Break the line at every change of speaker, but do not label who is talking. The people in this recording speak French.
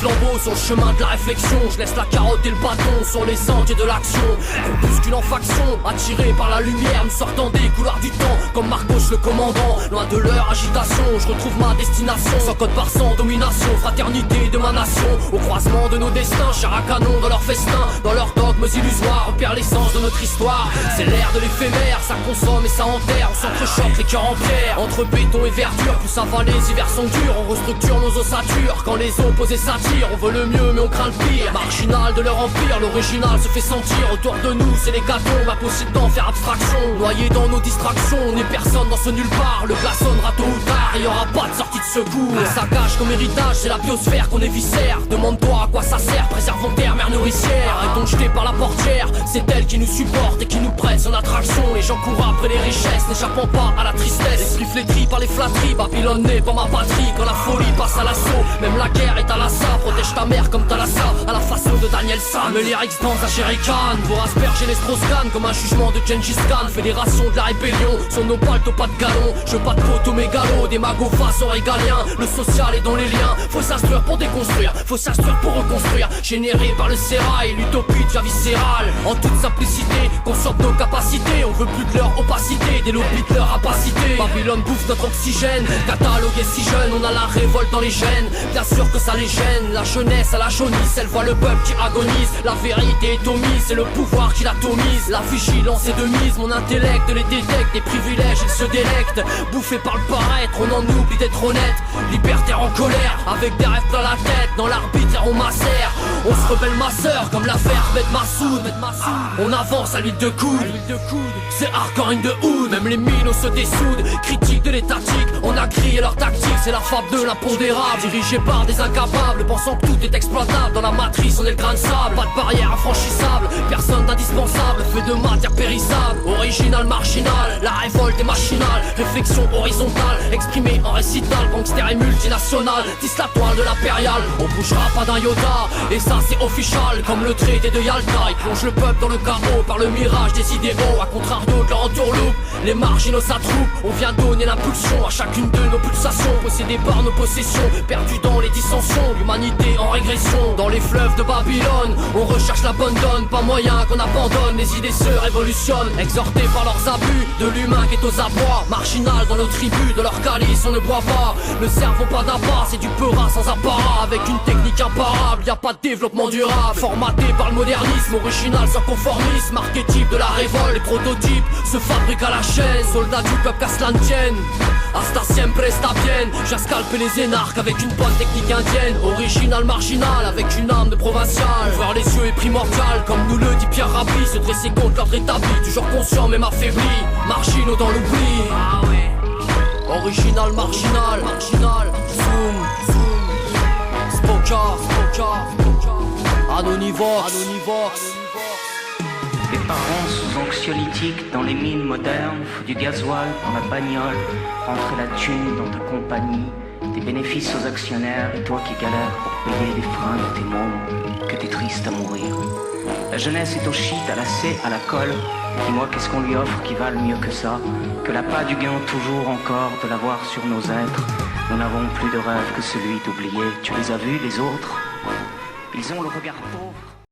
flambeau sur le chemin de la réflexion. Je laisse la carotte et le bâton sur les sentiers de l'action. Groupuscule en faction, attiré par la lumière, nous sortant des couloirs du temps, comme Marcos le commandant. Loin de leur agitation, je retrouve ma destination. Sans code par sans domination, fraternité de ma nation. Au croisement de nos destins, chair à canon dans leur festin, dans leurs dogmes illusoires, on perd l'essence de notre histoire. C'est l'ère de l'éphémère, ça consomme et ça enterre. On s'entrechoque les cœurs en pierre, entre béton et verdure. Plus ça va, les hivers sont durs, on restructure nos ossatures. Quand les opposés s'attirent, on veut le mieux mais on craint le pire. Marginal de leur empire, l'original se fait sentir. Autour de nous c'est l'hécatombe, impossible d'en faire abstraction. Noyé dans nos distractions, on n'est personne dans ce nulle part. Le glaçonnera tôt ou tard, il y aura pas de sortie de secours. Le saccage comme héritage, c'est la biosphère qu'on éviscère. Demande-toi à quoi ça sert, préservons terre, mère nourricière. Arrêtons de jeter par la portière, c'est elle qui nous supporte et qui nous prête son attraction. Les gens courent après les richesses, n'échappant pas à la tristesse. L'esprit flétri par les flatteries, Babylone n'est pas ma patrie. Quand la folie passe à l'assaut, même la guerre est à l'assa. Protège ta mère comme Talassa, à la façon de Daniel San. Me lyrics dans un jerrycan, pour asperger les Strauss-Kahn comme un jugement de Gengis Khan. Fédération de la rébellion, sur nos paltos pas de galon. Je pas de poteau mégalo, des magots face aux régaliens. Le social est dans les liens, faut s'instruire pour déconstruire, faut s'instruire pour reconstruire. Généré par le sérail, l'utopie de la viscérale. En toute simplicité, conscient de nos capacités. On veut plus de leur opacité, des lobbies de leur rapacité. Babylone bouffe notre oxygène, catalogué si jeune, on a la révolte dans les gènes. Bien sûr que ça les gêne, la jeunesse à la jaunisse. Elle voit le peuple qui agonise, la vérité est omise, c'est le pouvoir qui l'atomise. La vigilance est de mise, mon intellect les détecte. Des privilèges ils se délectent, bouffés par le paraître, on en oublie d'être honnête. Libertaire en colère, avec des rêves dans la tête, dans l'arbitre on macère. On se rebelle ma sœur, comme l'affaire Bet Massoud. On avance à l'huile de coude, c'est hardcore in the hood. Même les minos se dessoudent, critique de l'étatique. On a grillé leur tactique, c'est la fable de l'impondérable. Dirigé par des incapables, pensant que tout est exploitable. Dans la matrice on est le grain de sable, pas de barrière infranchissable. Personne d'indispensable, fait de matière périssable. Original, marginal, la révolte est machinale. Réflexion horizontale, exprimée en récital. Gangster et multinational, tisse la toile de l'impériale. On bougera pas d'un iota, et ça c'est official. Comme le traité de Yalta, il plonge le peuple dans le chaos par le mirage des idéaux. À contrario de leur entourloupe, les marginaux s'attroupent. On vient donner l'impulsion à chacune de nos pulsations. Possédés par nos possessions, perdus dans les dissensions. L'humanité en régression, dans les fleuves de Babylone. On recherche la bonne donne, pas moyen qu'on abandonne. Les idées se révolutionnent, exhortés par leurs abus. De l'humain qui est aux abois, marginal dans nos tribus. De leur calice on ne boit pas, le cerveau pas d'abat. C'est du peurat sans apparat, avec une technique imparable. Y a pas de développement durable, formaté par le modernisme. Original sans conformisme, archétype de la révolte. Les prototypes se fabriquent à la chaîne. Soldats du peuple qu'à cela ne tienne. Hasta siempre está bien. J'ai scalpé les énarques avec une bonne technique indienne. Original, marginal, avec une âme de provincial. Voir les yeux est primordial, comme nous le dit Pierre Rabhi. Se dresser contre l'ordre établi, toujours conscient même affaibli. Marginaux dans l'oubli. Original, marginal, zoom, Spoka, Anonyvox.
Les parents sous anxiolytiques dans les mines modernes, faut du gasoil dans la bagnole, rentrer la thune dans ta compagnie, des bénéfices aux actionnaires et toi qui galères pour payer des fringues à tes mômes, que t'es triste à mourir. La jeunesse est au shit, à la C, à la colle. Dis-moi qu'est-ce qu'on lui offre qui vale mieux que ça, que l'appât du gain toujours encore de l'avoir sur nos êtres. Nous n'avons plus de rêve que celui d'oublier. Tu les as vus les autres? Ils ont le regard pauvre.